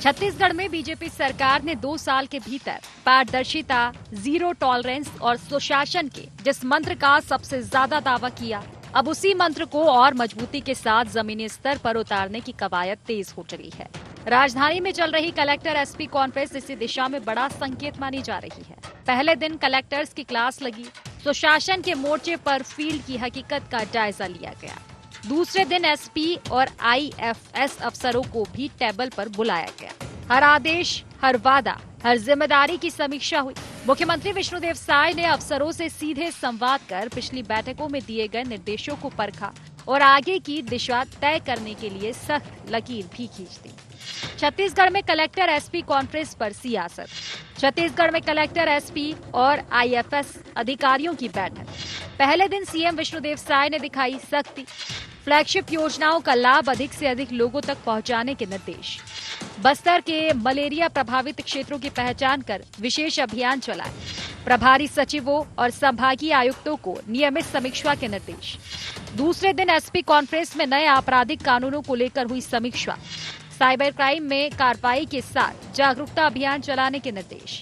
छत्तीसगढ़ में बीजेपी सरकार ने 2 साल के भीतर पारदर्शिता, जीरो टॉलरेंस और सुशासन के जिस मंत्र का सबसे ज्यादा दावा किया, अब उसी मंत्र को और मजबूती के साथ जमीनी स्तर पर उतारने की कवायद तेज हो चली है। राजधानी में चल रही कलेक्टर एसपी कॉन्फ्रेंस इसी दिशा में बड़ा संकेत मानी जा रही है। पहले दिन कलेक्टर्स की क्लास लगी, सुशासन के मोर्चे पर फील्ड की हकीकत का जायजा लिया गया। दूसरे दिन एसपी और आईएफएस अफसरों को भी टेबल पर बुलाया गया। हर आदेश, हर वादा, हर जिम्मेदारी की समीक्षा हुई। मुख्यमंत्री विष्णुदेव साय ने अफसरों से सीधे संवाद कर पिछली बैठकों में दिए गए निर्देशों को परखा और आगे की दिशा तय करने के लिए सख्त लकीर भी खींच दी। छत्तीसगढ़ में कलेक्टर एसपी कॉन्फ्रेंस पर सियासत। छत्तीसगढ़ में कलेक्टर एसपी और आईएफएस अधिकारियों की बैठक। पहले दिन सीएम विष्णुदेव साय ने दिखाई सख्ती। फ्लैगशिप योजनाओं का लाभ अधिक से अधिक लोगों तक पहुंचाने के निर्देश। बस्तर के मलेरिया प्रभावित क्षेत्रों की पहचान कर विशेष अभियान चलाए। प्रभारी सचिवों और संभागीय आयुक्तों को नियमित समीक्षा के निर्देश। दूसरे दिन एसपी कॉन्फ्रेंस में नए आपराधिक कानूनों को लेकर हुई समीक्षा। साइबर क्राइम में कार्रवाई के साथ जागरूकता अभियान चलाने के निर्देश।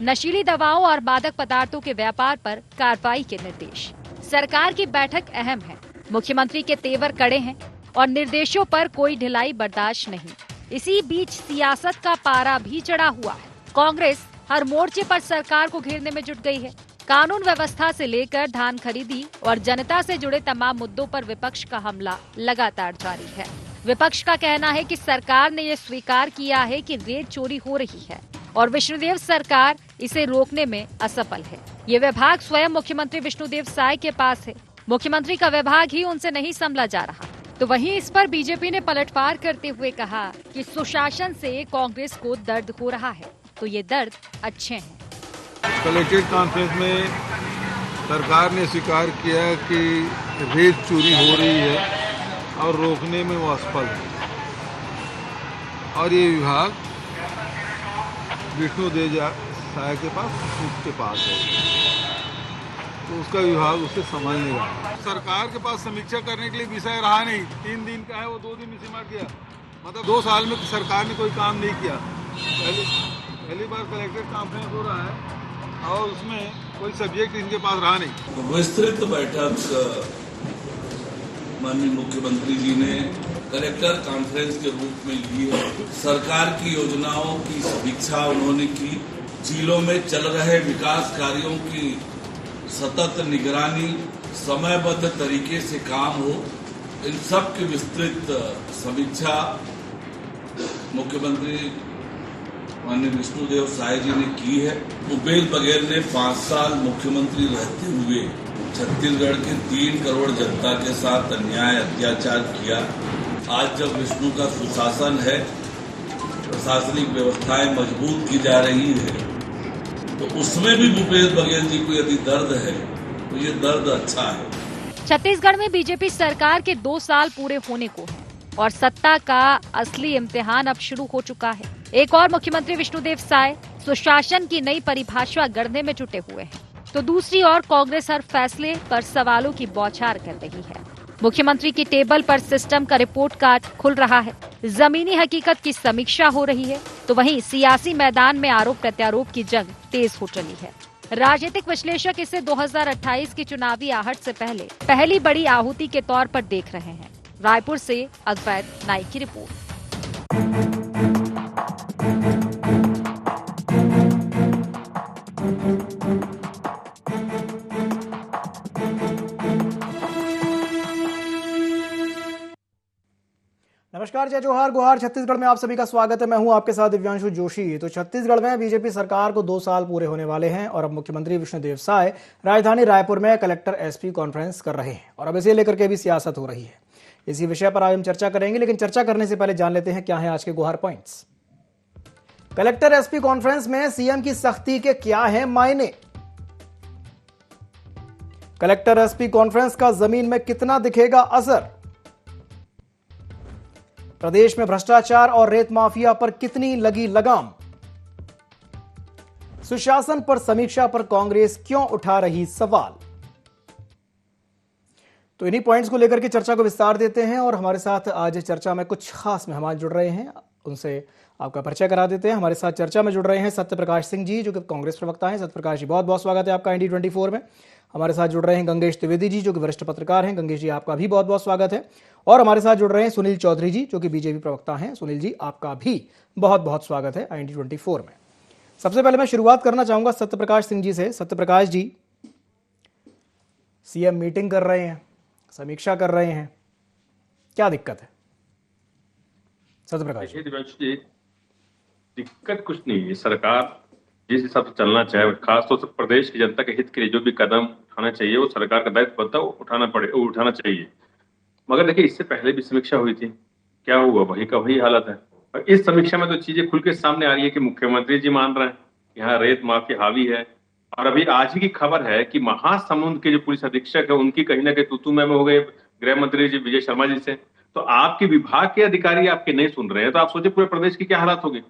नशीली दवाओं और मादक पदार्थों के व्यापार पर कार्रवाई के निर्देश। सरकार की बैठक अहम है। मुख्यमंत्री के तेवर कड़े हैं और निर्देशों पर कोई ढिलाई बर्दाश्त नहीं। इसी बीच सियासत का पारा भी चढ़ा हुआ है। कांग्रेस हर मोर्चे पर सरकार को घेरने में जुट गई है। कानून व्यवस्था से लेकर धान खरीदी और जनता से जुड़े तमाम मुद्दों पर विपक्ष का हमला लगातार जारी है। विपक्ष का कहना है कि सरकार ने ये स्वीकार किया है कि रेत चोरी हो रही है और विष्णुदेव सरकार इसे रोकने में असफल है। ये विभाग स्वयं मुख्यमंत्री विष्णुदेव साय के पास है। मुख्यमंत्री का विभाग ही उनसे नहीं संभला जा रहा। तो वहीं इस पर बीजेपी ने पलटवार करते हुए कहा कि सुशासन से कांग्रेस को दर्द हो रहा है, तो ये दर्द अच्छे हैं। कलेक्टेड कॉन्फ्रेंस में सरकार ने स्वीकार किया कि रेत चोरी हो रही है और रोकने में वो असफल है और ये विभाग विष्णुदेव साय के पास, उसके पास है, तो उसका विभाग उसे संभालने लगा। सरकार के पास समीक्षा करने के लिए विषय रहा नहीं। 3 दिन का है वो 2 दिन में सिमट गया। मतलब 2 साल में सरकार ने कोई काम नहीं किया। पहली बार कलेक्टेड कॉन्फ्रेंस हो रहा है और उसमें कोई सब्जेक्ट इनके पास रहा नहीं। विस्तृत बैठक माननीय मुख्यमंत्री जी ने कलेक्टर कॉन्फ्रेंस के रूप में ली है। सरकार की योजनाओं की समीक्षा उन्होंने की। जिलों में चल रहे विकास कार्यों की सतत निगरानी, समयबद्ध तरीके से काम हो, इन सब की विस्तृत समीक्षा मुख्यमंत्री माननीय विष्णुदेव साय जी ने की है। भूपेश बघेल ने 5 साल मुख्यमंत्री रहते हुए छत्तीसगढ़ के 3 करोड़ जनता के साथ अन्याय अत्याचार किया। आज जब विष्णु का सुशासन है, प्रशासनिक व्यवस्थाएं मजबूत की जा रही है, तो उसमें भी भूपेश बघेल जी को यदि दर्द है तो ये दर्द अच्छा है। छत्तीसगढ़ में बीजेपी सरकार के 2 साल पूरे होने को है और सत्ता का असली इम्तिहान अब शुरू हो चुका है। एक और मुख्यमंत्री विष्णुदेव साय सुशासन की नई परिभाषा गढ़ने में जुटे हुए हैं, तो दूसरी ओर कांग्रेस हर फैसले पर सवालों की बौछार कर रही है। मुख्यमंत्री की टेबल पर सिस्टम का रिपोर्ट कार्ड खुल रहा है। जमीनी हकीकत की समीक्षा हो रही है, तो वहीं सियासी मैदान में आरोप प्रत्यारोप की जंग तेज हो चली है। राजनीतिक विश्लेषक इसे 2028 की चुनावी आहट से पहले पहली बड़ी आहुति के तौर पर देख रहे हैं। रायपुर से अद्वैत नाइक की रिपोर्ट। नमस्कार, जय जोहार, गुहार। छत्तीसगढ़ में आप सभी का स्वागत है। मैं हूं आपके साथ दिव्यांशु जोशी। तो छत्तीसगढ़ में बीजेपी सरकार को 2 साल पूरे होने वाले हैं और अब मुख्यमंत्री विष्णुदेव साय राजधानी रायपुर में कलेक्टर एसपी कॉन्फ्रेंस कर रहे हैं और अब इसे लेकर के भी सियासत हो रही है। इसी विषय पर आज हम चर्चा करेंगे, लेकिन चर्चा करने से पहले जान लेते हैं क्या है आज के गुहार पॉइंट्स। कलेक्टर एसपी कॉन्फ्रेंस में सीएम की सख्ती के क्या है मायने? कलेक्टर एसपी कॉन्फ्रेंस का जमीन में कितना दिखेगा असर? प्रदेश में भ्रष्टाचार और रेत माफिया पर कितनी लगी लगाम? सुशासन पर समीक्षा पर कांग्रेस क्यों उठा रही सवाल? तो इन्हीं पॉइंट्स को लेकर के चर्चा को विस्तार देते हैं और हमारे साथ आज चर्चा में कुछ खास मेहमान जुड़ रहे हैं। उनसे आपका परिचय करा देते हैं। हमारे साथ चर्चा में जुड़ रहे हैं सत्यप्रकाश सिंह जी, जो कि कांग्रेस प्रवक्ता हैं। सत्यप्रकाश जी, बहुत बहुत स्वागत है आपका ND24 में। हमारे साथ जुड़ रहे हैं गंगेश त्रिवेदी जी, जो कि वरिष्ठ पत्रकार हैं। गंगेश जी, आपका भी बहुत बहुत स्वागत है। और हमारे साथ जुड़ रहे हैं सुनील चौधरी जी, जो कि बीजेपी प्रवक्ता हैं। सुनील जी, आपका भी बहुत बहुत स्वागत है ND24 में। सबसे पहले मैं शुरुआत करना चाहूंगा सत्यप्रकाश सिंह जी से। सत्यप्रकाश जी, सीएम मीटिंग कर रहे हैं, समीक्षा कर रहे हैं, क्या दिक्कत है? सत्यप्रकाश जी। दिव्यांशु जी, दिक्कत कुछ नहीं है। सरकार जिस हिसाब से चलना चाहे, खासतौर से प्रदेश की जनता के हित के लिए जो भी कदम उठाना चाहिए, वो सरकार का दायित्व बनता है, वो उठाना चाहिए। मगर देखिए, इससे पहले भी समीक्षा हुई थी, क्या हुआ? वही का वही हालत है। और इस समीक्षा में तो चीजें खुल के सामने आ रही है कि मुख्यमंत्री जी मान रहे हैं यहाँ रेत माफिया हावी है। और अभी आज ही की खबर है कि महासमुंद के जो पुलिस अधीक्षक है, उनकी कहीं ना कहीं तू मैं हो गए गृह मंत्री जी विजय शर्मा जी से। तो आपके विभाग के अधिकारी आपके नहीं सुन रहे हैं, तो आप सोचिए पूरे प्रदेश की क्या हालत होगी।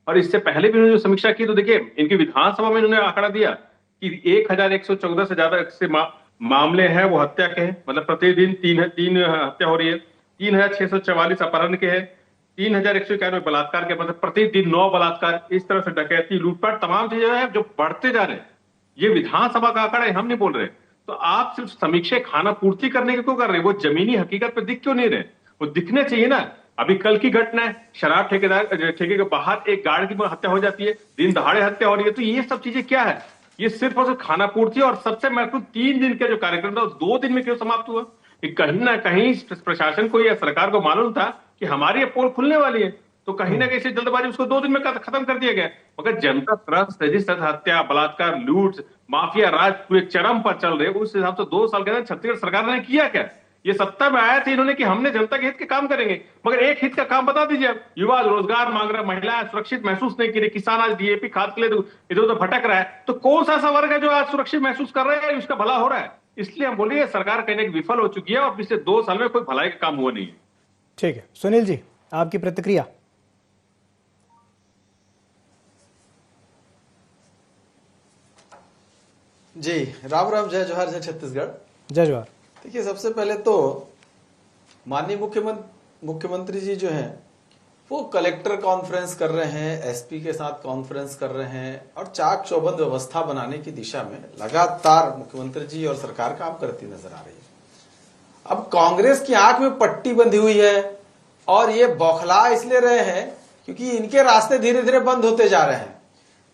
और इससे पहले भी उन्होंने जो समीक्षा की, तो देखिए इनकी विधानसभा में इन्होंने आंकड़ा दिया कि 1114 से ज्यादा से मामले हैं वो हत्या के हैं। मतलब प्रतिदिन तीन हत्या हो रही है। 3644 अपहरण के हैं। 3191 बलात्कार के, मतलब प्रतिदिन 9 बलात्कार। इस तरह से डकैती, लूटपाट, तमाम चीजें हैं जो बढ़ते जा रहे हैं। ये विधानसभा का आंकड़ा है, हम नहीं बोल रहे। तो आप सिर्फ समीक्षा खाना पूर्ति करने के क्यों कर रहे हैं? वो जमीनी हकीकत पे दिख क्यों नहीं रहे? वो दिखने चाहिए ना। अभी कल की घटना है, शराब ठेके के बाहर एक गार्ड की हत्या हो जाती है, दिन दहाड़े हत्या हो रही है। तो ये सब चीजें क्या है? ये सिर्फ और सिर्फ खाना पूर्ति। और सबसे महत्वपूर्ण 3 दिन का जो कार्यक्रम था, 2 दिन में क्यों समाप्त हुआ? कि कहीं ना कहीं प्रशासन को या सरकार को मालूम था कि हमारी पोल खुलने वाली है, तो कहीं ना कहीं से जल्दबाजी उसको 2 दिन में खत्म कर दिया गया। मगर जनता त्रस्त है, जिस तरह हत्या, बलात्कार, लूट, माफिया राज पूरे चरम पर चल रहे, उस हिसाब से 2 साल के अंदर छत्तीसगढ़ सरकार ने किया क्या? ये सत्ता में आया था इन्होंने कि हमने जनता के हित के काम करेंगे, मगर एक हित का काम बता दीजिए। युवा रोजगार मांग रहा है, महिलाएं सुरक्षित महसूस नहीं कर रही, किसान आज DAP खाद के लिए इधर उधर भटक रहा है। तो कौन सा ऐसा वर्ग है जो आज सुरक्षित महसूस कर रहा है, उसका भला हो रहा है? इसलिए हम बोलिए सरकार कहीं ना कहीं विफल हो चुकी है और पिछले 2 साल में कोई भलाई का काम हुआ नहीं है। ठीक है, सुनील जी, आपकी प्रतिक्रिया। जी, राम राम, जय जोहार, जय छत्तीसगढ़। जय जोहार। देखिए, सबसे पहले तो माननीय मुख्यमंत्री जी जो हैं वो कलेक्टर कॉन्फ्रेंस कर रहे हैं, SP के साथ कॉन्फ्रेंस कर रहे हैं और चाक चौबंद व्यवस्था बनाने की दिशा में लगातार मुख्यमंत्री जी और सरकार काम करती नजर आ रही है। अब कांग्रेस की आंख में पट्टी बंधी हुई है और ये बौखला इसलिए रहे हैं क्योंकि इनके रास्ते धीरे धीरे बंद होते जा रहे हैं।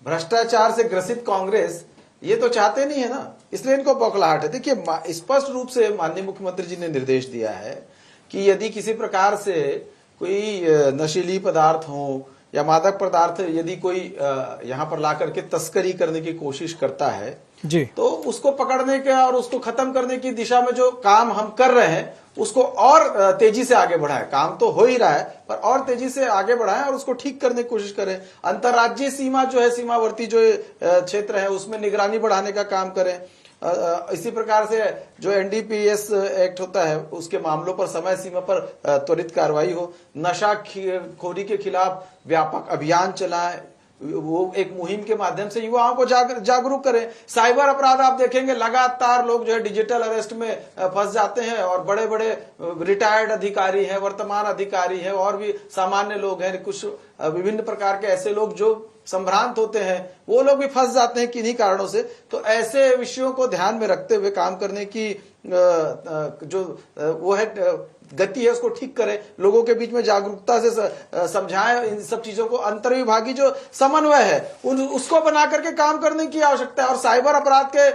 भ्रष्टाचार से ग्रसित कांग्रेस ये तो चाहते नहीं है ना, इसलिए इनको बौखलाहट है। देखिए, स्पष्ट रूप से माननीय मुख्यमंत्री जी ने निर्देश दिया है कि यदि किसी प्रकार से कोई नशीली पदार्थ हो या मादक पदार्थ यदि कोई यहाँ पर ला करके तस्करी करने की कोशिश करता है जी, तो उसको पकड़ने के और उसको खत्म करने की दिशा में जो काम हम कर रहे हैं उसको और तेजी से आगे बढ़ाएं। काम तो हो ही रहा है, पर और तेजी से आगे बढ़ाएं और उसको ठीक करने की कोशिश करें। अंतर्राज्यीय सीमा जो है, सीमावर्ती जो क्षेत्र है, उसमें निगरानी बढ़ाने का काम करें। इसी प्रकार से जो NDPS एक्ट होता है उसके मामलों पर समय सीमा पर त्वरित कार्रवाई हो। नशाखोरी के खिलाफ व्यापक अभियान चलाएं, वो एक मुहिम के माध्यम से युवाओं को जागरूक करें। साइबर अपराध आप देखेंगे लगातार लोग जो है डिजिटल अरेस्ट में फंस जाते हैं और बड़े बड़े रिटायर्ड अधिकारी हैं, वर्तमान अधिकारी हैं और भी सामान्य लोग हैं, कुछ विभिन्न प्रकार के ऐसे लोग जो संभ्रांत होते हैं, वो लोग भी फंस जाते हैं किन्हीं कारणों से। तो ऐसे विषयों को ध्यान में रखते हुए काम करने की जो वो है गति है उसको ठीक करें, लोगों के बीच में जागरूकता से समझाएं। इन सब चीजों को अंतर्विभागीय जो समन्वय है उसको बना करके काम करने की आवश्यकता है। और साइबर अपराध के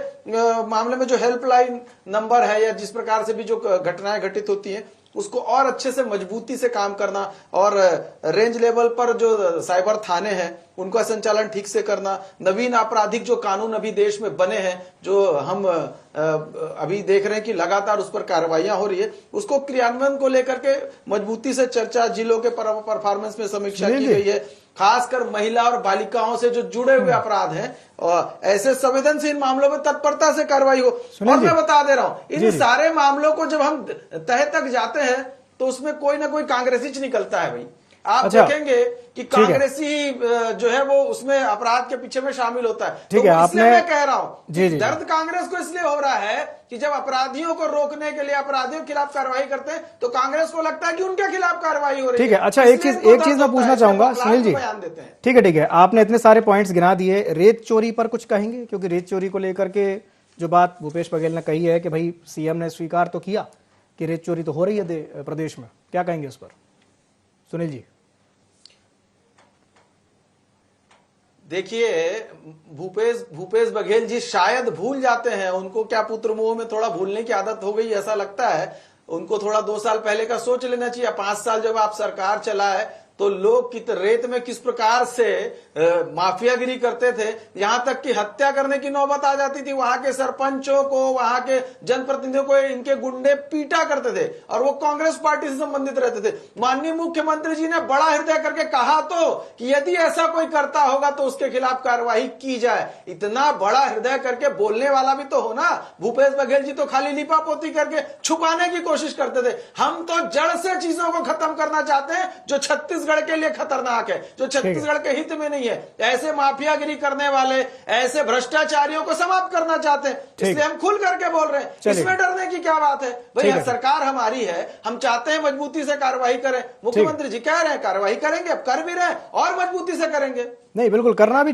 मामले में जो हेल्पलाइन नंबर है या जिस प्रकार से भी जो घटनाएं घटित होती हैं उसको और अच्छे से मजबूती से काम करना और रेंज लेवल पर जो साइबर थाने हैं उनका संचालन ठीक से करना। नवीन आपराधिक जो कानून अभी देश में बने हैं, जो हम अभी देख रहे हैं कि लगातार उस पर कार्रवाइयां हो रही है, उसको क्रियान्वयन को लेकर के मजबूती से चर्चा, जिलों के परफॉर्मेंस में समीक्षा की गई है। खासकर महिला और बालिकाओं से जो जुड़े हुए अपराध हैं और ऐसे संवेदनशील मामलों में तत्परता से कार्रवाई हो। और मैं बता दे रहा हूं, इन सारे मामलों को जब हम तह तक जाते हैं तो उसमें कोई ना कोई कांग्रेसी निकलता है भाई। आप अच्छा, देखेंगे कि ठीक है। कांग्रेसी जो है वो उसमें अपराध के पीछे में शामिल होता है। ठीक तो है, वो इसलिए आपने- मैं कह रहा हूं जी, कि जी, जी। दर्द कांग्रेस को इसलिए हो रहा है कि जब अपराधियों को रोकने के लिए अपराधियों के खिलाफ कार्रवाई करते हैं तो कांग्रेस को लगता है कि उनके खिलाफ कार्रवाई हो रही है। ठीक है। अच्छा, एक चीज मैं पूछना चाहूंगा सुनील जी। बयान देते हैं। ठीक है, आपने इतने सारे पॉइंट्स गिना दिए, रेत चोरी पर कुछ कहेंगे? क्योंकि रेत चोरी को लेकर के जो बात भूपेश बघेल ने कही है कि भाई सीएम ने स्वीकार तो किया कि रेत चोरी तो हो रही है प्रदेश में, क्या कहेंगे उस पर सुनील जी? देखिए, भूपेश बघेल जी शायद भूल जाते हैं, उनको क्या पुत्र मोह में थोड़ा भूलने की आदत हो गई ऐसा लगता है। उनको थोड़ा 2 साल पहले का सोच लेना चाहिए। 5 साल जब आप सरकार चलाए तो लोग रेत में किस प्रकार से माफियागिरी करते थे, यहां तक कि हत्या करने की नौबत आ जाती थी। वहां के सरपंचों को, वहां के जनप्रतिनिधियों को इनके गुंडे पीटा करते थे और वो कांग्रेस पार्टी से संबंधित रहते थे। माननीय मुख्यमंत्री जी ने बड़ा हृदय करके कहा तो कि यदि ऐसा कोई करता होगा तो उसके खिलाफ कार्रवाई की जाए। इतना बड़ा हृदय करके बोलने वाला भी तो हो ना। भूपेश बघेल जी तो खाली लिपापोती करके छुपाने की कोशिश करते थे। हम तो जड़ से चीजों को खत्म करना चाहते हैं जो छत्तीसगढ़ के लिए खतरनाक है, जो छत्तीसगढ़ के हित में नहीं है। ऐसे माफियागिरी करने वाले, ऐसे भ्रष्टाचारियों को समाप्त करना चाहते हैं, इसलिए हम खुल करके बोल रहे हैं। इसमें डरने की क्या बात है भाई? सरकार हमारी है, हम चाहते हैं मजबूती से कार्रवाई करें। मुख्यमंत्री जी कह रहे हैं कार्रवाई करेंगे, अब कर भी रहे हैं और मजबूती से करेंगे। नहीं, बिल्कुल करना भी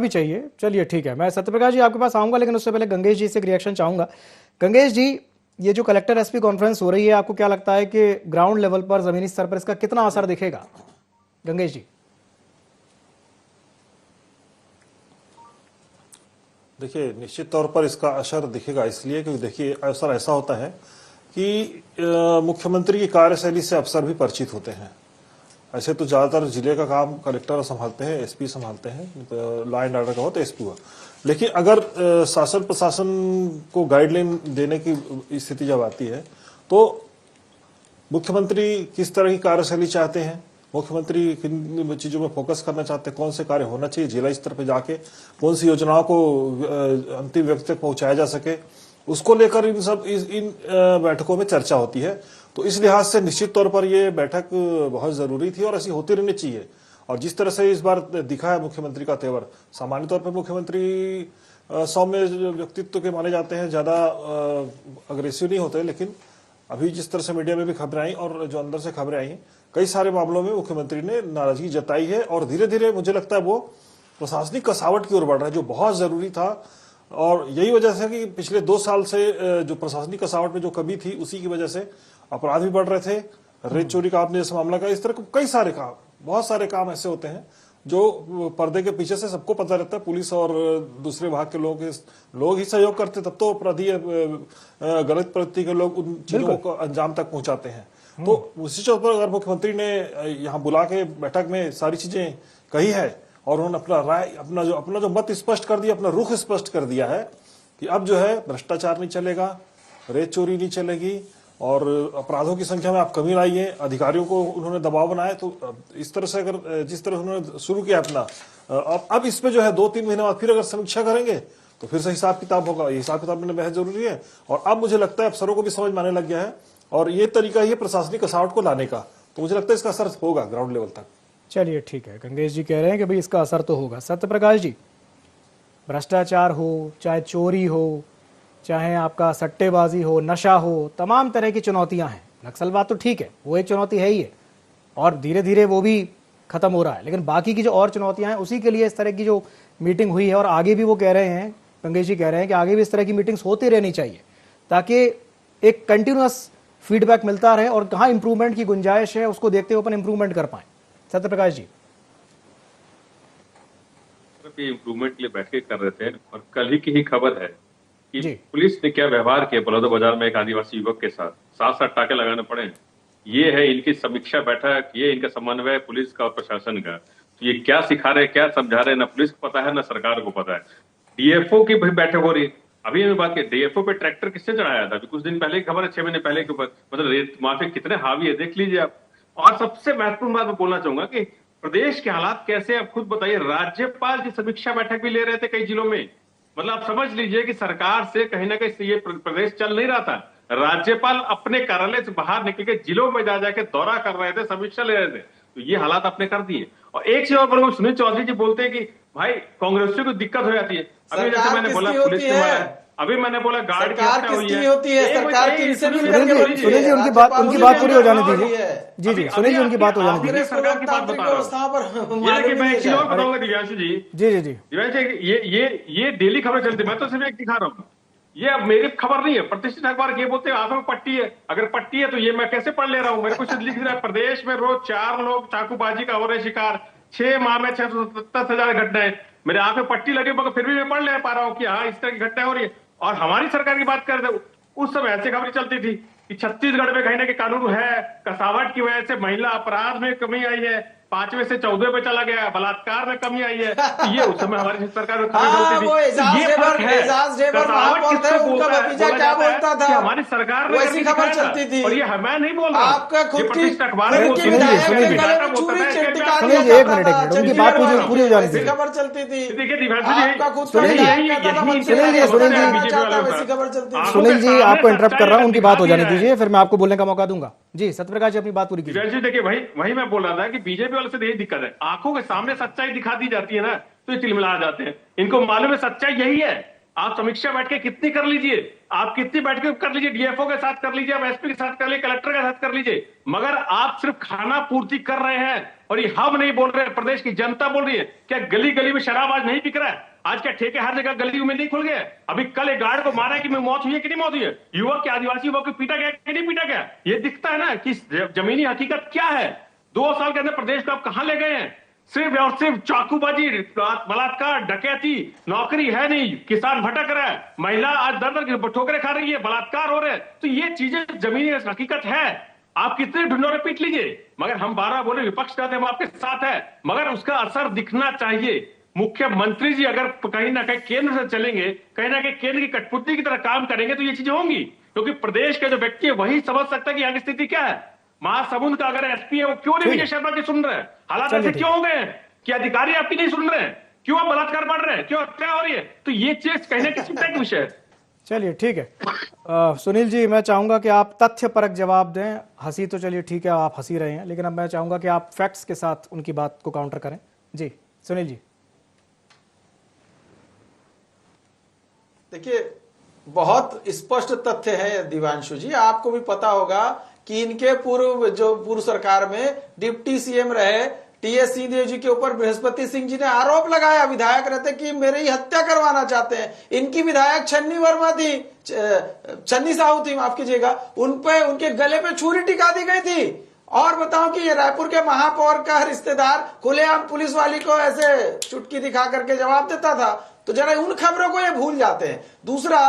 चाहिए। चलिए ठीक है, मैं सत्यप्रकाश जी आपके पास आऊंगा, लेकिन उससे पहले गंगेश जी से एक रिएक्शन चाहूंगा। गंगेश जी, ये जो कलेक्टर एसपी कॉन्फ्रेंस हो रही है, आपको क्या लगता है कि ग्राउंड लेवल पर, जमीनी स्तर पर इसका कितना असर दिखेगा? गंगेश जी। देखिए, निश्चित तौर पर इसका असर दिखेगा, इसलिए क्योंकि देखिए असर ऐसा होता है कि मुख्यमंत्री की कार्यशैली से अफसर भी परिचित होते हैं। ऐसे तो ज्यादातर जिले का काम कलेक्टर संभालते हैं, एसपी संभालते हैं, लॉ एंड ऑर्डर का हो तो एसपी हुआ। लेकिन अगर शासन प्रशासन को गाइडलाइन देने की स्थिति जब आती है तो मुख्यमंत्री किस तरह की कार्यशैली चाहते हैं, मुख्यमंत्री किन चीजों में फोकस करना चाहते हैं, कौन से कार्य होना चाहिए जिला स्तर पर जाके, कौन सी योजनाओं को अंतिम व्यक्ति तक पहुंचाया जा सके, उसको लेकर इन बैठकों में चर्चा होती है। तो इस लिहाज से निश्चित तौर पर ये बैठक बहुत जरूरी थी और ऐसी होती रहनी चाहिए। और जिस तरह से इस बार दिखा है मुख्यमंत्री का तेवर, सामान्य तौर पर मुख्यमंत्री सौम्य व्यक्तित्व के माने जाते हैं, ज्यादा अग्रेसिव नहीं होते, लेकिन अभी जिस तरह से मीडिया में भी खबरें आई और जो अंदर से खबरें आई, कई सारे मामलों में मुख्यमंत्री ने नाराजगी जताई है और धीरे धीरे मुझे लगता है वो प्रशासनिक कसावट की ओर बढ़ रहा है, जो बहुत जरूरी था। और यही वजह से कि पिछले 2 साल से जो प्रशासनिक कसावट में जो कमी थी, उसी की वजह से अपराध भी बढ़ रहे थे। रेत चोरी का आपने जैसे मामला का, इस तरह कई सारे काम, बहुत सारे काम ऐसे होते हैं जो पर्दे के पीछे से सबको पता रहता है। पुलिस और दूसरे विभाग के लोग ही सहयोग करते, तब तो अपराधी गलत प्रवृत्ति के लोग उन चीजों को अंजाम तक पहुंचाते हैं। तो उसी चौथ पर अगर मुख्यमंत्री ने यहाँ बुला के बैठक में सारी चीजें कही है और उन्होंने अपना राय, अपना जो मत स्पष्ट कर दिया, अपना रुख स्पष्ट कर दिया है कि अब जो है भ्रष्टाचार नहीं चलेगा, रेत चोरी नहीं चलेगी और अपराधों की संख्या में आप कमी लाइए, अधिकारियों को उन्होंने दबाव बनाया। तो इस तरह से अगर जिस तरह उन्होंने शुरू किया अपना, अब इसमें जो है 2-3 महीने बाद फिर अगर समीक्षा करेंगे तो फिर से हिसाब किताब होगा। ये हिसाब किताब में बेहद जरूरी है और अब मुझे लगता है अफसरों को भी समझ में आने लग गया है और ये तरीका ही है प्रशासनिक कसावट को लाने का। तो मुझे लगता है इसका असर होगा ग्राउंड लेवल तक। चलिए ठीक है, गंगेश जी कह रहे हैं कि भाई इसका असर तो होगा। सत्यप्रकाश जी, भ्रष्टाचार हो, चाहे चोरी हो, चाहे आपका सट्टेबाजी हो, नशा हो, तमाम तरह की चुनौतियां हैं। नक्सलवाद तो ठीक है, वो एक चुनौती है ही है और धीरे धीरे वो भी खत्म हो रहा है, लेकिन बाकी की जो और चुनौतियां हैं उसी के लिए इस तरह की जो मीटिंग हुई है और आगे भी वो कह रहे हैं, गंगेश जी कह रहे हैं कि आगे भी इस तरह की मीटिंग्स होती रहनी चाहिए ताकि एक कंटिन्यूअस फीडबैक मिलता रहे और कहाँ इंप्रूवमेंट की गुंजाइश है उसको देखते हुए अपन इंप्रूवमेंट कर पाए। सत्यप्रकाश जी, इम्प्रूवमेंट के लिए बैठ के कर रहे थे और कल ही की ही खबर है कि जी। पुलिस ने क्या व्यवहार किया बलौदाबाजार में एक आदिवासी युवक के साथ, 7 टाके लगाने पड़े। ये है इनकी समीक्षा बैठक, ये इनका समन्वय पुलिस का और प्रशासन का। तो ये क्या सिखा रहे, क्या समझा रहे, ना पुलिस को पता है ना सरकार को पता है। डीएफओ की भी बैठक हो रही, अभी हमें बात की डीएफओ पे ट्रैक्टर किसने चढ़ाया था, अभी कुछ दिन पहले की खबर है, 6 महीने पहले के ऊपर, मतलब रेत माफिया कितने हावी है देख लीजिए आप। और सबसे महत्वपूर्ण बात मैं बोलना चाहूंगा कि प्रदेश के हालात कैसे, आप खुद बताइए। राज्यपाल की समीक्षा बैठक भी ले रहे थे कई जिलों में, मतलब आप समझ लीजिए कि सरकार से कहीं ना कहीं ये प्रदेश चल नहीं रहा था। राज्यपाल अपने कार्यालय से बाहर निकल के जिलों में जा जाके दौरा कर रहे थे, समीक्षा ले रहे थे। तो ये हालात आपने कर दिए। और एक चीज और बोलूंगा, सुनील चौधरी जी बोलते हैं कि भाई कांग्रेसियों को दिक्कत हो जाती है। अभी जैसे मैंने बोला पुलिस के मारा है, अभी मैंने बोला गार्ड की हत्या हुई है, होती है सरकार की इनसे भी सुनील जी उनकी बात पूरी हो जाने दीजिए। जी सुनील जी उनकी बात हो जाने दीजिए। सरकार की बात बता रहा हूँ। मैं एक चीज और बताऊंगा दिव्यांशु जी। जी दिव्यांशु, ये डेली खबरें चलती है, मैं तो सिर्फ एक दिखा रहा हूँ। ये अब मेरी खबर नहीं है, प्रतिष्ठित अखबार ये बोलते हैं आंखों में पट्टी है। अगर पट्टी है तो ये मैं कैसे पढ़ ले रहा हूँ? मेरे को लिख रहा है प्रदेश में रोज 4 लोग चाकूबाजी का हो रहे शिकार, 6 माह में 677,000 घटनाएं। मेरे आंख में पट्टी लगी मगर फिर भी मैं पढ़ ले पा रहा हूँ कि हाँ इस तरह की घटनाएं हो रही है। और हमारी सरकार की बात कर दो, उस समय ऐसी खबरें चलती थी कि छत्तीसगढ़ में कहीं ना कहीं कानून है, कसावट की वजह से महिला अपराध में कमी आई है, 5वें से 14वें पे चला गया, बलात्कार में कमी आई है। तो ये उस समय हमारी सरकार में खबरें चलती थी। ये फर्क है। कसावट किसको बोलता है, क्या बोलता था? हमारी सरकार में वैसी खबर चलती थी। और ये मैं नहीं बोल रहा, आपका खुद की अखबार सुनिए एक मिनट उनकी बात पूरी हो जाने दीजिए। खबर चलती थी। देखिए दिव्यांशु सुनील जी आपको इंटरप्ट कर रहा हूँ, उनकी बात हो जाने दीजिए, फिर मैं आपको बोलने का मौका दूंगा। जी सत्यप्रकाश जी अपनी बात पूरी कीजिए। देखिए वही मैं बोल रहा था कि बीजेपी वाले से यही दिक्कत है, आंखों के सामने सच्चाई दिखा दी जाती है ना तो ये चिलमिला जाते हैं। इनको मालूम है सच्चाई यही है। आप समीक्षा बैठ के कितनी कर लीजिए, आप कितनी बैठ के कर लीजिए, डीएफओ के साथ कर लीजिए, आप एसपी के साथ कर लीजिए, कलेक्टर के साथ कर लीजिए, मगर आप सिर्फ खाना पूर्ति कर रहे हैं। और ये हम नहीं बोल रहे, प्रदेश की जनता बोल रही है। क्या गली गली में शराब आज नहीं बिक रहा है? आज क्या ठेके हर जगह गली में नहीं खुल गए? अभी कल एक गार्ड को मारा कि मौत हुई है कि नहीं मौत हुई है? युवक के आदिवासी युवक को पीटा गया कि नहीं पीटा गया? ये दिखता है ना कि जमीनी हकीकत क्या है। 2 साल के अंदर प्रदेश को आप कहां ले गए हैं? सिर्फ और सिर्फ चाकूबाजी, बलात्कार, डकैती, नौकरी है नहीं, किसान भटक रहा है, महिला आज दर ठोकरे खा रही है, बलात्कार हो रहे हैं। तो ये चीजें जमीनी हकीकत है। आप कितने ढूंढोरे पीट लीजिए, मगर हम 12 बोले विपक्ष कहते हम आपके साथ है, मगर उसका असर दिखना चाहिए। मुख्यमंत्री जी अगर कहीं ना कहीं केंद्र से चलेंगे, कहीं ना कहीं केंद्र की कठपुतली की तरह काम करेंगे तो ये चीजें होंगी। क्योंकि प्रदेश के जो व्यक्ति है वही समझ सकता है कि यहाँ की स्थिति क्या है। महासमुंद का अगर एसपी है वो क्यों नहीं विजय शर्मा की सुन रहे हैं? हालात ऐसे क्यों हो गए हैं कि अधिकारी आपकी नहीं सुन रहे हैं? क्यों आप बलात्कार बढ़ रहे हैं? क्यों हत्या हो रही है? तो ये चीज कहीं ना कहीं चिंता का विषय है। चलिए ठीक है। सुनील जी मैं चाहूंगा कि आप तथ्यपरक जवाब दें। हंसी तो चलिए ठीक है, आप हंसी रहे हैं, लेकिन अब मैं चाहूंगा कि आप फैक्ट्स के साथ उनकी बात को काउंटर करें। जी सुनील जी। देखिए बहुत स्पष्ट तथ्य है दिव्यांशु जी, आपको भी पता होगा कि इनके पूर्व सरकार में डिप्टी सीएम रहे टीएस सिंहदेव जी के ऊपर बृहस्पति सिंह जी ने आरोप लगाया, विधायक रहते कि मेरी हत्या करवाना चाहते हैं। इनकी विधायक छन्नी वर्मा थी, छन्नी साहू थी माफ कीजिएगा, उनके गले पे छुरी टिका दी गई थी। और बताओ कि ये रायपुर के महापौर का रिश्तेदार खुलेआम पुलिस वाली को ऐसे चुटकी दिखा करके जवाब देता था। तो जरा उन खबरों को ये भूल जाते हैं। दूसरा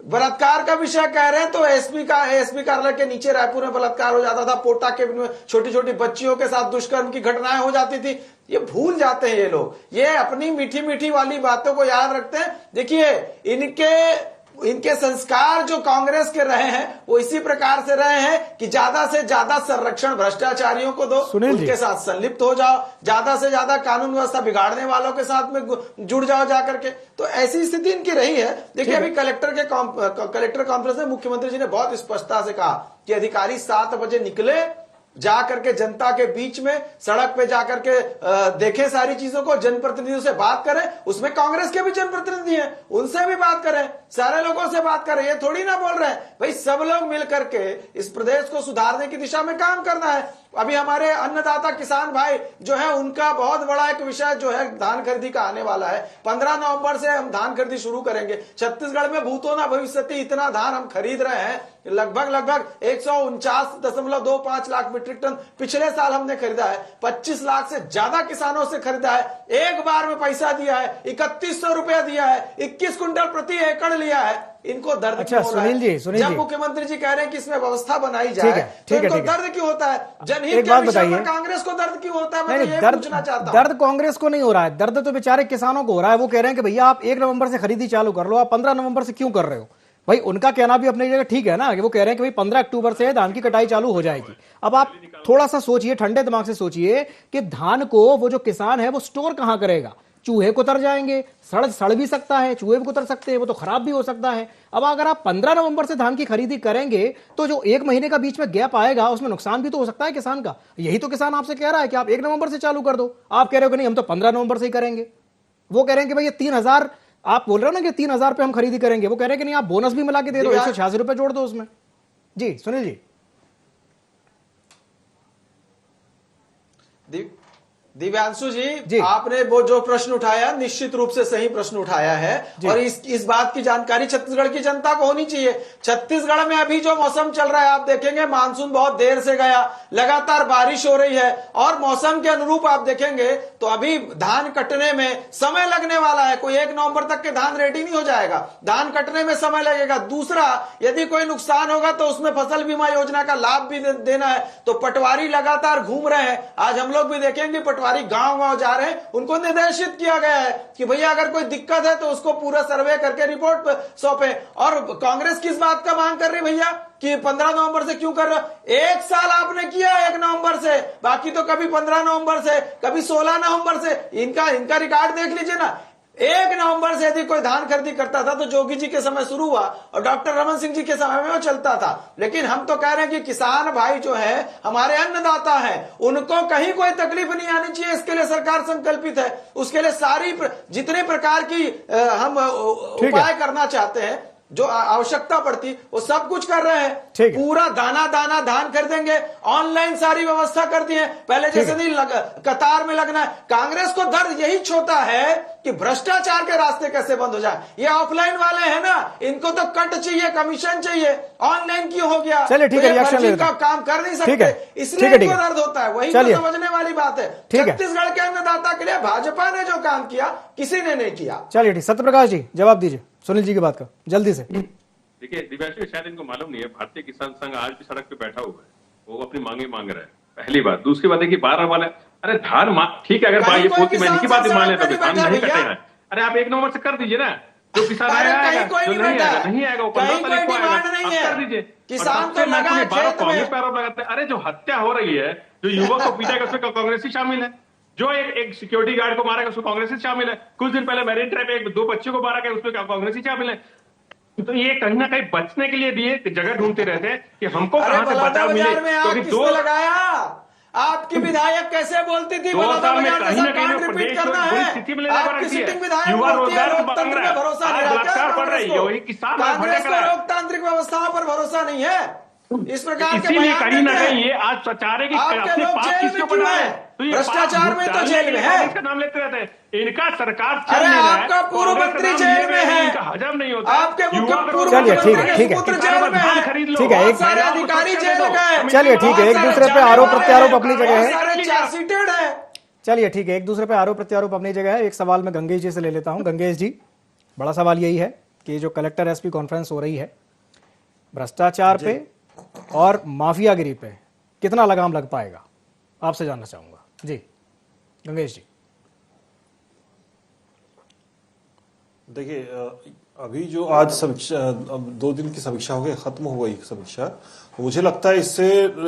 बलात्कार का विषय कह रहे हैं तो एसपी कार्यालय के नीचे रायपुर में बलात्कार हो जाता था, पोटा के में छोटी छोटी बच्चियों के साथ दुष्कर्म की घटनाएं हो जाती थी। ये भूल जाते हैं ये लोग, ये अपनी मीठी मीठी वाली बातों को याद रखते हैं। देखिए इनके संस्कार जो कांग्रेस के रहे हैं वो इसी प्रकार से रहे हैं कि ज्यादा से ज्यादा संरक्षण भ्रष्टाचारियों को दो, उनके साथ संलिप्त हो जाओ, ज्यादा से ज्यादा कानून व्यवस्था बिगाड़ने वालों के साथ में जुड़ जाओ जाकर के। तो ऐसी स्थिति इनकी रही है। देखिए अभी कलेक्टर कॉन्फ्रेंस में मुख्यमंत्री जी ने बहुत स्पष्टता से कहा कि अधिकारी 7 बजे निकले, जाकर के जनता के बीच में सड़क पे जाकर के देखें सारी चीजों को, जनप्रतिनिधियों से बात करें। उसमें कांग्रेस के भी जनप्रतिनिधि हैं, उनसे भी बात करें, सारे लोगों से बात करें। ये थोड़ी ना बोल रहे हैं भाई सब लोग मिलकर के इस प्रदेश को सुधारने की दिशा में काम करना है। अभी हमारे अन्नदाता किसान भाई जो है उनका बहुत बड़ा एक विषय जो है धान खरीदी का आने वाला है। 15 नवंबर से हम धान खरीदी शुरू करेंगे। छत्तीसगढ़ में भूतो ना भविष्यति इतना धान हम खरीद रहे हैं, लगभग 149.25 लाख मीट्रिक टन पिछले साल हमने खरीदा है। 25 लाख से ज्यादा किसानों से खरीदा है, एक बार में पैसा दिया है, 3100 रुपया दिया है, 21 कुंटल प्रति एकड़ लिया है। इनको दर्द अच्छा सुनील जी जब मुख्यमंत्री जी कह रहे हैं कि इसमें व्यवस्था बनाई जाए तो इनको दर्द क्यों होता है? जनहित के विषय में कांग्रेस को दर्द क्यों होता है? मैं नहीं, दर्द कांग्रेस को नहीं हो रहा है, दर्द तो बेचारे किसानों को हो रहा है। वो कह रहे हैं कि भैया आप 1 नवंबर से खरीदी चालू कर लो, आप 15 नवंबर से क्यों कर रहे हो? भाई उनका कहना भी अपनी जगह ठीक है ना, कि वो कह रहे हैं कि भाई 15 अक्टूबर से धान की कटाई चालू हो जाएगी। अब आप थोड़ा सा सोचिए, ठंडे दिमाग से सोचिए कि धान को वो जो किसान है वो स्टोर कहां करेगा? चूहे कुतर जाएंगे, सड़ भी सकता है, चूहे भी कुतर सकते हैं, वो तो खराब भी हो सकता है। अब अगर आप 15 नवंबर से धान की खरीदी करेंगे तो जो 1 महीने का बीच में गैप आएगा उसमें नुकसान भी तो हो सकता है किसान का। यही तो किसान आपसे कह रहा है कि आप 1 नवंबर से चालू कर दो, आप कह रहे हो कि नहीं हम तो 15 नवंबर से ही करेंगे। वो कह रहे हैं कि भाई ये 3000, आप बोल रहे हो ना कि 3000 पे हम खरीदी करेंगे, वो कह रहे हैं कि नहीं आप बोनस भी मिला के दे दो, 186 रुपए जोड़ दो उसमें। जी सुनील जी। दिव्यांशु जी, आपने वो जो प्रश्न उठाया निश्चित रूप से सही प्रश्न उठाया है और इस बात की जानकारी छत्तीसगढ़ की जनता को होनी चाहिए। छत्तीसगढ़ में अभी जो मौसम चल रहा है आप देखेंगे मानसून बहुत देर से गया, लगातार बारिश हो रही है और मौसम के अनुरूप आप देखेंगे तो अभी धान कटने में समय लगने वाला है। कोई 1 नवंबर तक के धान रेडी नहीं हो जाएगा, धान कटने में समय लगेगा। दूसरा, यदि कोई नुकसान होगा तो उसमें फसल बीमा योजना का लाभ भी देना है। तो पटवारी लगातार घूम रहे हैं, आज हम लोग भी देखेंगे पटवारी गांव-गांव जा रहे हैं, उनको निर्देशित किया गया है कि भैया अगर कोई दिक्कत है तो उसको पूरा सर्वे करके रिपोर्ट सौंपे। और कांग्रेस किस बात का मांग कर रही भैया कि 15 नवंबर से क्यों कर रहे हो? 1 साल आपने किया 1 नवंबर से, बाकी तो कभी 15 नवंबर से, कभी 16 नवंबर से। इनका रिकॉर्ड देख लीजिए ना। 1 नवंबर से यदि कोई धान खरीदी करता था तो जोगी जी के समय शुरू हुआ और डॉक्टर रमन सिंह जी के समय में वो चलता था। लेकिन हम तो कह रहे हैं कि किसान भाई जो है हमारे अन्नदाता हैं, उनको कहीं कोई तकलीफ नहीं आनी चाहिए, इसके लिए सरकार संकल्पित है। उसके लिए सारी जितने प्रकार की हम उपाय करना चाहते हैं, जो आवश्यकता पड़ती वो सब कुछ कर रहे हैं। पूरा दाना दाना धान खरीदेंगे, ऑनलाइन सारी व्यवस्था कर दी है, पहले जैसे नहीं कतार में लगना है। कांग्रेस को दर्द यही छोटा है कि भ्रष्टाचार के रास्ते कैसे बंद हो जाए। ये ऑफलाइन वाले हैं ना, इनको तो कट चाहिए, कमीशन चाहिए, ऑनलाइन क्यों हो गया? चलिए ठीक है, रिएक्शन का काम कर नहीं सकते, इसलिए इनको दर्द होता है। वही तो समझने वाली बात है। छत्तीसगढ़ के अन्नदाता के लिए भाजपा ने जो काम किया किसी ने नहीं किया। चलिए ठीक, सत्यप्रकाश जी जवाब दीजिए सुनील जी की बात का जल्दी से। देखिए दिव्यांशु, शायद इनको मालूम नहीं है भारतीय किसान संघ आज भी सड़क पे बैठा हुआ है, वो अपनी मांगे मांग रहा है। पहली बात। दूसरी बात है कि 12 वाले, अरे धान ठीक है, अगर ये पोती महीने की बात मान लेते धान नहीं कटेगा, अरे आप 1 नवंबर से कर दीजिए ना। जो किसान आएगा, जो नहीं आएगा वो 15 तारीख को आएगा, आप कर दीजिए। किसान तो लगा है, कांग्रेस पे आरोप लगाते हैं। अरे जो हत्या हो रही है, जो युवक को पीटा है उसमें कांग्रेस ही शामिल है, जो एक सिक्योरिटी गार्ड को मारा गया उसमें कांग्रेस ही शामिल है, कुछ दिन पहले मैरिन ड्राइव में 2 बच्चों को मारा गया उसमें कांग्रेस ही शामिल है। तो ये कहीं ना कहीं बचने के लिए दिए जगह ढूंढते रहते हैं कि हमको कहां से बचाव मिले। क्योंकि 2 लगाया आपकी विधायक कैसे बोलती थी, 2 साल में कहीं ना कहीं प्रदेश को बुरी स्थिति में ले जाकर युवा रोजगार मांग रहा है, बलात्कार बढ़ रही है, वही किसान लोकतांत्रिक व्यवस्थाओं पर भरोसा नहीं है। इस प्रकार इसीलिए कहीं ना कहीं ये आज प्रचार है कि अपने पाप किसको बना है, तो ये भ्रष्टाचार में तो जेल में है, इसका नाम लेते रहते हैं। इनका सरकार अरे आपका पूर्व मंत्री जेल में है, इनका हजम नहीं होता, आपके पूर्व चलिए ठीक है, ठीक है, ठीक है, एक सारे अधिकारी जेल गए। चलिए ठीक है, एक दूसरे पे आरोप प्रत्यारोप अपनी जगह है। चार्जशीटेड है। चलिए ठीक है, एक दूसरे पे आरोप प्रत्यारोप अपनी जगह है। एक सवाल मैं गंगेश जी से ले लेता हूं। गंगेश जी, बड़ा सवाल यही है कि जो कलेक्टर एसपी कॉन्फ्रेंस हो रही है, भ्रष्टाचार पे और माफियागिरी पे कितना लगाम लग पाएगा, आपसे जानना चाहूंगा। जी गंगेश जी। देखिए, अभी जो आज समीक्षा 2 दिन की समीक्षा हो गई, खत्म हो गई समीक्षा, मुझे लगता है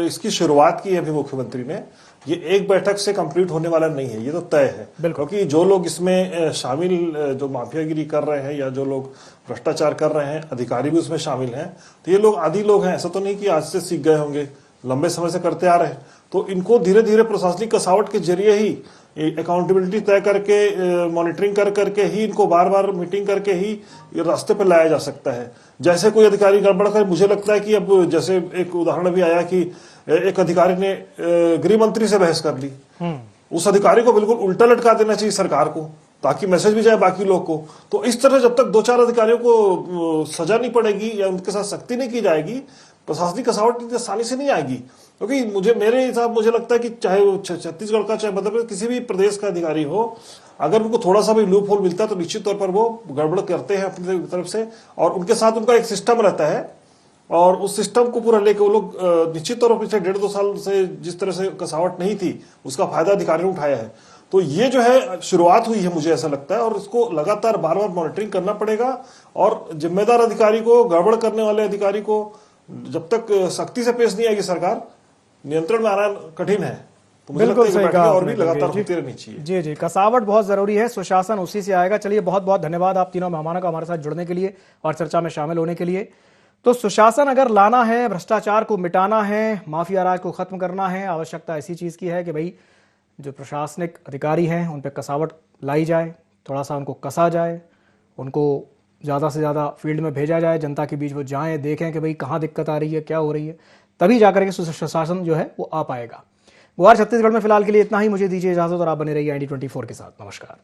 इसकी शुरुआत की है अभी मुख्यमंत्री ने। ये एक बैठक से कंप्लीट होने वाला नहीं है, ये तो तय है। क्योंकि जो लोग इसमें शामिल, जो माफियागिरी कर रहे हैं या जो लोग भ्रष्टाचार कर रहे हैं, अधिकारी भी उसमें शामिल हैं, तो ये लोग आदि लोग हैं, ऐसा तो नहीं कि आज से सीख गए होंगे, लंबे समय से करते आ रहे हैं। तो इनको धीरे धीरे प्रशासनिक कसावट के जरिए ही अकाउंटेबिलिटी तय करके, मॉनिटरिंग कर करके ही, इनको बार बार मीटिंग करके ही रास्ते पर लाया जा सकता है। जैसे कोई अधिकारी गड़बड़ करे, मुझे लगता है कि अब जैसे एक उदाहरण भी आया कि एक अधिकारी ने गृह मंत्री से बहस कर ली, उस अधिकारी को बिल्कुल उल्टा लटका देना चाहिए सरकार को, ताकि मैसेज भी जाए बाकी लोग को। तो इस तरह जब तक 2-4 अधिकारियों को सजा नहीं पड़ेगी या उनके साथ सख्ती नहीं की जाएगी, प्रशासनिक कसावट आसानी से नहीं आएगी। क्योंकि मेरे हिसाब मुझे लगता है कि चाहे वो छत्तीसगढ़ का, चाहे मध्य प्रदेश, किसी भी प्रदेश का अधिकारी हो, अगर उनको थोड़ा सा भी लूप होल मिलता है तो निश्चित तौर पर वो गड़बड़ करते हैं अपनी तरफ से, और उनके साथ उनका एक सिस्टम रहता है और उस सिस्टम को पूरा लेके वो लोग निश्चित तौर पर पिछले 1.5-2 साल से जिस तरह से कसावट नहीं थी, उसका फायदा अधिकारियों ने उठाया है। तो ये जो है शुरुआत हुई है, मुझे ऐसा लगता है, और इसको लगातार बार बार मॉनिटरिंग करना पड़ेगा। और जिम्मेदार अधिकारी को, गड़बड़ करने वाले अधिकारी को जब तक सख्ती से पेश नहीं आएगी सरकार, नियंत्रण में आना कठिन है। तो मुझे बिल्कुल लगता है सही कि कहा बैठकें और आपने, भी लगातार जी। होती रहनी चाहिए। जी जी, कसावट बहुत जरूरी है, सुशासन उसी से आएगा। चलिए, बहुत बहुत धन्यवाद आप तीनों मेहमानों का हमारे साथ जुड़ने के लिए और चर्चा में शामिल होने के लिए। तो सुशासन अगर लाना है, भ्रष्टाचार को मिटाना है, माफिया राज को खत्म करना है, आवश्यकता ऐसी चीज की है कि भाई जो प्रशासनिक अधिकारी हैं उन पर कसावट लाई जाए, थोड़ा सा उनको कसा जाए, उनको ज़्यादा से ज़्यादा फील्ड में भेजा जाए, जनता के बीच वो जाएं, देखें कि भाई कहाँ दिक्कत आ रही है, क्या हो रही है, तभी जाकर के सुशासन जो है वो आ पाएगा। गुहार छत्तीसगढ़ में फिलहाल के लिए इतना ही। मुझे दीजिए इजाजत और आप बने रहिए ID24 के साथ। नमस्कार।